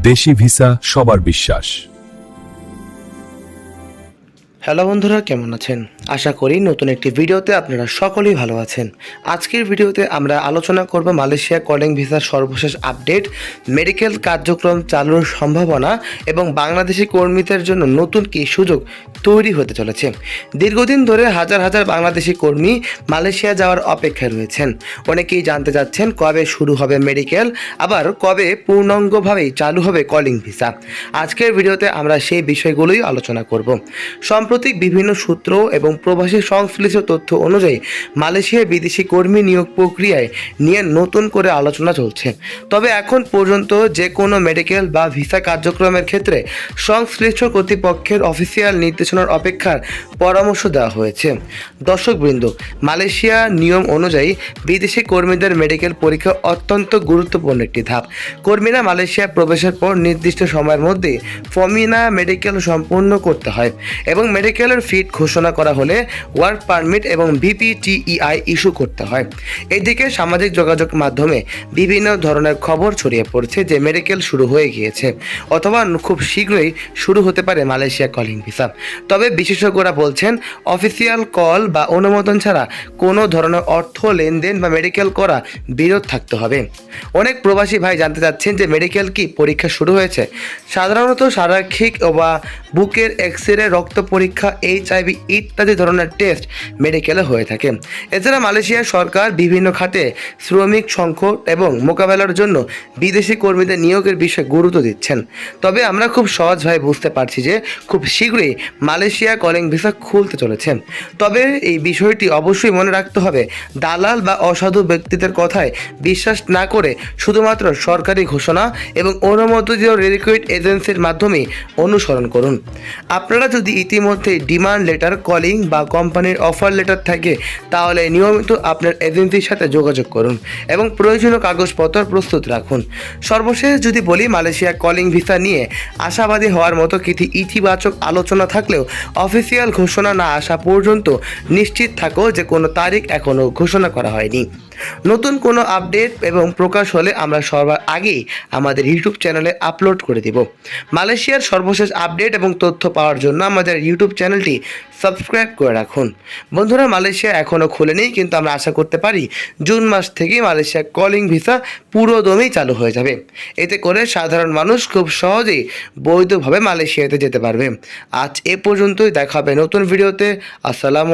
দেশি ভিসা সবার বিশ্বাস। হ্যালো বন্ধুরা, কেমন আছেন? আশা করি নতুন একটি ভিডিওতে আপনারা সকলেই ভালো আছেন। আজকের ভিডিওতে আমরা আলোচনা করব মালয়েশিয়া কলিং ভিসার সর্বশেষ আপডেট, মেডিকেল কার্যক্রম চালুর সম্ভাবনা এবং বাংলাদেশি কর্মীদের জন্য নতুন কী সুযোগ তৈরি হতে চলেছে। দীর্ঘদিন ধরে হাজার হাজার বাংলাদেশি কর্মী মালয়েশিয়া যাওয়ার অপেক্ষায় রয়েছেন। অনেকেই জানতে চাচ্ছেন কবে শুরু হবে মেডিকেল, আবার কবে পূর্ণাঙ্গভাবেই চালু হবে কলিং ভিসা। আজকের ভিডিওতে আমরা সেই বিষয়গুলোই আলোচনা করব। সাম্প্রতিক বিভিন্ন সূত্র এবং প্রবাসী সংশ্লিষ্ট তথ্য অনুযায়ী মালয়েশিয়ায় বিদেশি কর্মী নিয়োগ প্রক্রিয়ায় নিয়ে নতুন করে আলোচনা চলছে। তবে এখন পর্যন্ত যে কোনো মেডিকেল বা ভিসা কার্যক্রমের ক্ষেত্রে সংশ্লিষ্ট কর্তৃপক্ষের অফিসিয়াল নির্দেশনার অপেক্ষার পরামর্শ দেওয়া হয়েছে। দর্শকবৃন্দ, মালয়েশিয়া নিয়ম অনুযায়ী বিদেশি কর্মীদের মেডিকেল পরীক্ষা অত্যন্ত গুরুত্বপূর্ণ একটি ধাপ। কর্মীরা মালয়েশিয়া প্রবেশের পর নির্দিষ্ট সময়ের মধ্যে ফমিনা মেডিকেল সম্পূর্ণ করতে হয় এবং মেডিকেলের ফিট ঘোষণা করা হলে ওয়ার্ক পারমিট এবং ভিপিটিইআই ইস্যু করতে হয়। এদিকে সামাজিক যোগাযোগ মাধ্যমে বিভিন্ন ধরনের খবর ছড়িয়ে পড়ছে যে মেডিকেল শুরু হয়ে গিয়েছে অথবা খুব শীঘ্রই শুরু হতে পারে মালয়েশিয়া কলিং ভিসা। তবে বিশেষজ্ঞরা বলছেন অফিসিয়াল কল বা অনুমোদন ছাড়া কোনো ধরনের অর্থ লেনদেন বা মেডিকেল করা বিরত থাকতে হবে। অনেক প্রবাসী ভাই জানতে চাচ্ছেন যে মেডিকেল কি পরীক্ষা শুরু হয়েছে। সাধারণত শারীরিক বা বুকের এক্সরে, রক্ত পরীক্ষা, এইচআইভি ইত্যাদি ধরনের টেস্ট মেডিকেলে হয়ে থাকে। এছাড়া মালয়েশিয়া সরকার বিভিন্ন খাতে শ্রমিক সংকট এবং মোকাবেলার জন্য বিদেশি কর্মীদের নিয়োগের বিষয়ে গুরুত্ব দিচ্ছেন। তবে আমরা খুব সহজভাবে বুঝতে পারছি যে খুব শীঘ্রই মালয়েশিয়া কলিং ভিসা খুলতে চলেছে। তবে এই বিষয়টি অবশ্যই মনে রাখতে হবে, দালাল বা অসাধু ব্যক্তিদের কথায় বিশ্বাস না করে শুধুমাত্র সরকারি ঘোষণা এবং অনুমোদিত রিক্রুইট এজেন্সির মাধ্যমে অনুসরণ করুন। আপনারা যদি ইতিমধ্যে ডিমান্ড লেটার, কলিং বা কোম্পানির অফার লেটার থাকে তাহলে নিয়মিত আপনার এজেন্সির সাথে যোগাযোগ করুন এবং প্রয়োজনীয় কাগজপত্র প্রস্তুত রাখুন। সর্বশেষ যদি বলি, মালয়েশিয়া কলিং ভিসা নিয়ে আশাবাদী হওয়ার মতো কিছু ইতিবাচক আলোচনা থাকলেও অফিসিয়াল ঘোষণা না আসা পর্যন্ত নিশ্চিত থাকো যে কোনো তারিখ এখনও ঘোষণা করা হয়নি। নতুন কোনো আপডেট এবং প্রকাশ হলে আমরা সবার আগেই আমাদের ইউটিউব চ্যানেলে আপলোড করে দেব। মালয়েশিয়ার সর্বশেষ আপডেট এবং তথ্য পাওয়ার জন্য আমাদের ইউটিউব চ্যানেলটি সাবস্ক্রাইব করে রাখুন। বন্ধুরা, মালয়েশিয়া এখনও খোলেনি, কিন্তু আমরা আশা করতে পারি জুন মাস থেকেই মালয়েশিয়া কলিং ভিসা পুরোদমেই চালু হয়ে যাবে। এতে করে সাধারণ মানুষ খুব সহজেই বৈধভাবে মালয়েশিয়াতে যেতে পারবে। আজ এ পর্যন্তই, দেখা হবে নতুন ভিডিওতে। আসসালামু